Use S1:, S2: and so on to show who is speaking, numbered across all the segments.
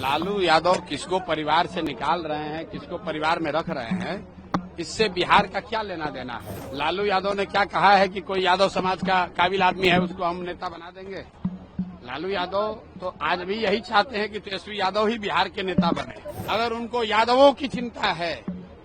S1: लालू यादव किसको परिवार से निकाल रहे हैं, किसको परिवार में रख रहे हैं, इससे बिहार का क्या लेना देना है। लालू यादव ने क्या कहा है कि कोई यादव समाज का काबिल आदमी है उसको हम नेता बना देंगे। लालू यादव तो आज भी यही चाहते हैं कि तेजस्वी यादव ही बिहार के नेता बने। अगर उनको यादवों की चिंता है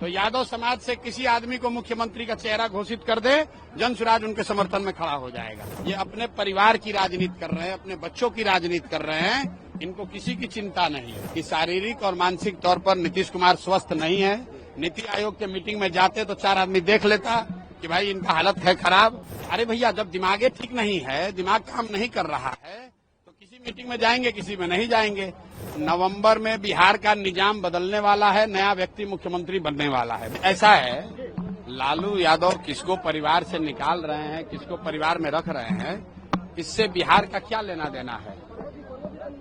S1: तो यादव समाज से किसी आदमी को मुख्यमंत्री का चेहरा घोषित कर दे, जन स्वराज उनके समर्थन में खड़ा हो जाएगा। ये अपने परिवार की राजनीति कर रहे हैं, अपने बच्चों की राजनीति कर रहे हैं। इनको किसी की चिंता नहीं है कि शारीरिक और मानसिक तौर पर नीतीश कुमार स्वस्थ नहीं है। नीति आयोग के मीटिंग में जाते तो 4 आदमी देख लेता कि भाई इनका हालत है खराब। अरे भैया, जब दिमागे ठीक नहीं है, दिमाग काम नहीं कर रहा है तो किसी मीटिंग में जाएंगे, किसी में नहीं जाएंगे। नवंबर में बिहार का निजाम बदलने वाला है, नया व्यक्ति मुख्यमंत्री बनने वाला है। ऐसा है, लालू यादव किसको परिवार से निकाल रहे हैं, किसको परिवार में रख रहे हैं, इससे बिहार का क्या लेना देना है।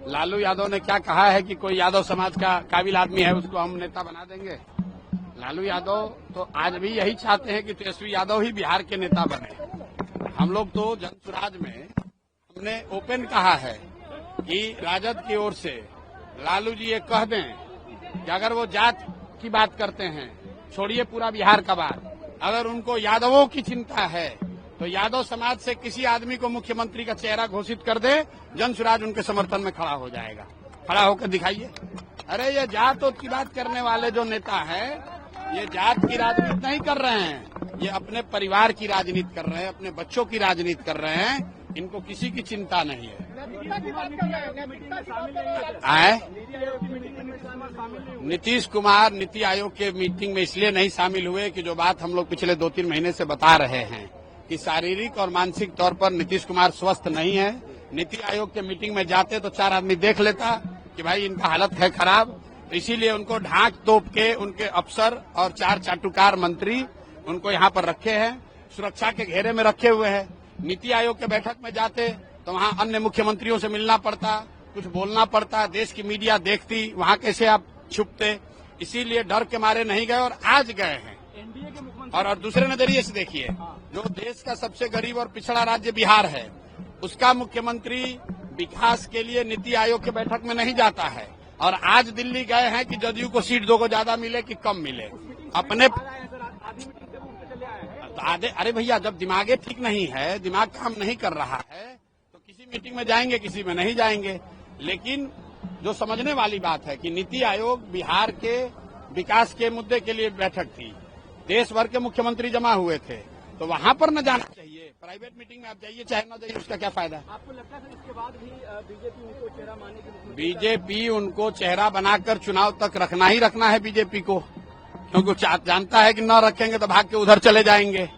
S1: लालू यादव ने क्या कहा है कि कोई यादव समाज का काबिल आदमी है उसको हम नेता बना देंगे। लालू यादव तो आज भी यही चाहते हैं कि तेजस्वी यादव ही बिहार के नेता बने। हम लोग तो जन स्वराज में हमने ओपन कहा है कि राजद की ओर से लालू जी ये कह दें कि अगर वो जात की बात करते हैं, छोड़िए पूरा बिहार का बात, अगर उनको यादवों की चिंता है तो यादव समाज से किसी आदमी को मुख्यमंत्री का चेहरा घोषित कर दे, जन स्वराज उनके समर्थन में खड़ा हो जाएगा। खड़ा होकर दिखाइए। अरे ये जात की बात करने वाले जो नेता है, ये जात की राजनीति नहीं कर रहे हैं, ये अपने परिवार की राजनीति कर रहे हैं, अपने बच्चों की राजनीति कर रहे हैं। इनको किसी की चिंता नहीं है। नीतीश कुमार नीति आयोग के मीटिंग में इसलिए नहीं शामिल हुए कि जो बात हम लोग पिछले 2-3 महीने से बता रहे हैं कि शारीरिक और मानसिक तौर पर नीतीश कुमार स्वस्थ नहीं है। नीति आयोग के मीटिंग में जाते तो 4 आदमी देख लेता कि भाई इनका हालत है खराब। तो इसीलिए उनको ढांक तोप के उनके अफसर और 4 चाटुकार मंत्री उनको यहाँ पर रखे हैं, सुरक्षा के घेरे में रखे हुए हैं। नीति आयोग के बैठक में जाते तो वहाँ अन्य मुख्यमंत्रियों से मिलना पड़ता, कुछ बोलना पड़ता, देश की मीडिया देखती, वहाँ कैसे आप छुपते। इसीलिए डर के मारे नहीं गए और आज गए हैं। और दूसरे नजरिए से देखिए, जो देश का सबसे गरीब और पिछड़ा राज्य बिहार है, उसका मुख्यमंत्री विकास के लिए नीति आयोग के बैठक में नहीं जाता है। और आज दिल्ली गए हैं कि जदयू को सीट 2 को ज्यादा मिले कि कम मिले। अपने अरे भैया, जब दिमागे ठीक नहीं है, दिमाग काम नहीं कर रहा है तो किसी मीटिंग में जाएंगे, किसी में नहीं जाएंगे। लेकिन जो समझने वाली बात है कि नीति आयोग बिहार के विकास के मुद्दे के लिए बैठक थी, देश भर के मुख्यमंत्री जमा हुए थे, तो वहां पर न जाना चाहिए। प्राइवेट मीटिंग में आप जाइए चाहे न जाइए, उसका क्या फायदा। आपको लगता है इसके बाद भी बीजेपी उनको चेहरा बनाकर चुनाव तक रखना ही रखना है बीजेपी को, क्योंकि जानता है कि न रखेंगे तो भाग के उधर चले जाएंगे।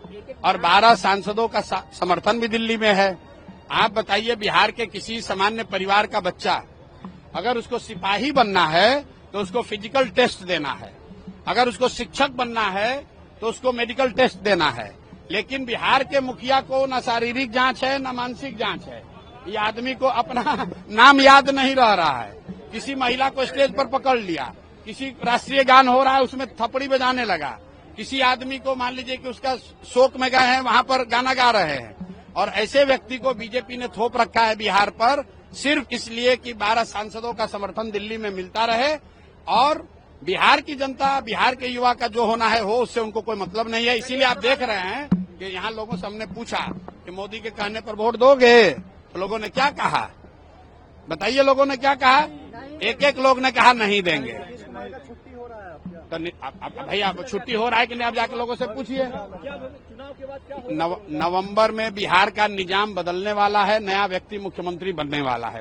S1: और 12 सांसदों का समर्थन भी दिल्ली में है। आप बताइए, बिहार के किसी सामान्य परिवार का बच्चा अगर उसको सिपाही बनना है तो उसको फिजिकल टेस्ट देना है, अगर उसको शिक्षक बनना है तो उसको मेडिकल टेस्ट देना है। लेकिन बिहार के मुखिया को न शारीरिक जांच है न मानसिक जांच है। ये आदमी को अपना नाम याद नहीं रह रहा है। किसी महिला को स्टेज पर पकड़ लिया, किसी राष्ट्रीय गान हो रहा है उसमें थपड़ी बजाने लगा, किसी आदमी को मान लीजिए कि उसका शोक में गए हैं वहां पर गाना गा रहे हैं। और ऐसे व्यक्ति को बीजेपी ने थोप रखा है बिहार पर, सिर्फ इसलिए कि 12 सांसदों का समर्थन दिल्ली में मिलता रहे। और बिहार की जनता, बिहार के युवा का जो होना है हो, उससे उनको कोई मतलब नहीं है। इसीलिए आप देख रहे हैं कि यहाँ लोगों से हमने पूछा कि मोदी के कहने पर वोट दोगे, तो लोगों ने क्या कहा बताइए। लोगों ने क्या कहा? एक लोग ने कहा नहीं देंगे। तो भैया अब छुट्टी हो रहा है कि नहीं, आप जाके लोगों से पूछिए। नवंबर में बिहार का निजाम बदलने वाला है, नया व्यक्ति मुख्यमंत्री बनने वाला है।